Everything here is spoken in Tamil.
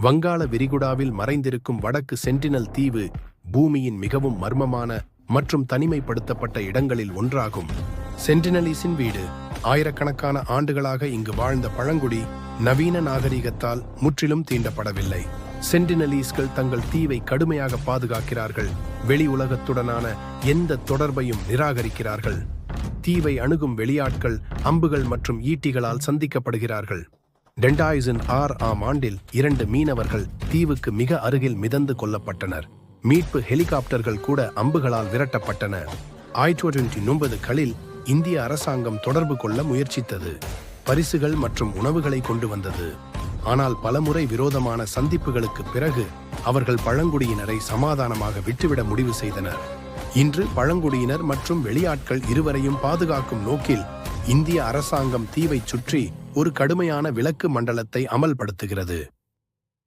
வங்காள விரிகுடாவில் மறைந்திருக்கும் வடக்கு சென்டினல் தீவு பூமியின் மிகவும் மர்மமான மற்றும் தனிமைப்படுத்தப்பட்ட இடங்களில் ஒன்றாகும். சென்டினலீஸின் வீடு. ஆயிரக்கணக்கான ஆண்டுகளாக இங்கு வாழ்ந்த பழங்குடி நவீன நாகரிகத்தால் முற்றிலும் தீண்டப்படவில்லை. சென்டினலீஸ்கள் தங்கள் தீவை கடுமையாக பாதுகாக்கிறார்கள், வெளி உலகத்துடனான எந்த தொடர்பையும் நிராகரிக்கிறார்கள். தீவை அணுகும் வெளியாட்கள் அம்புகள் மற்றும் ஈட்டிகளால் சந்திக்கப்படுகிறார்கள். 2006ஆம் ஆண்டில் 2 மீனவர்கள் தீவுக்கு மிக அருகில் மிதந்து கொல்லப்பட்டனர். மீட்பு ஹெலிகாப்டர்கள் கூட அம்புகளால் விரட்டப்பட்டன. 1999களில் இந்திய அரசாங்கம் தொடர்பு கொள்ள முயற்சித்தது, பரிசுகள் மற்றும் உணவுகளை கொண்டு வந்தது. ஆனால் பலமுறை விரோதமான சந்திப்புகளுக்கு பிறகு அவர்கள் பழங்குடியினரை சமாதானமாக விட்டுவிட முடிவு செய்தனர். இன்று பழங்குடியினர் மற்றும் வெளியாட்கள் இருவரையும் பாதுகாக்கும் நோக்கில் இந்திய அரசாங்கம் தீவைச் சுற்றி ஒரு கடுமையான விலக்கு மண்டலத்தை அமல்படுத்துகிறது.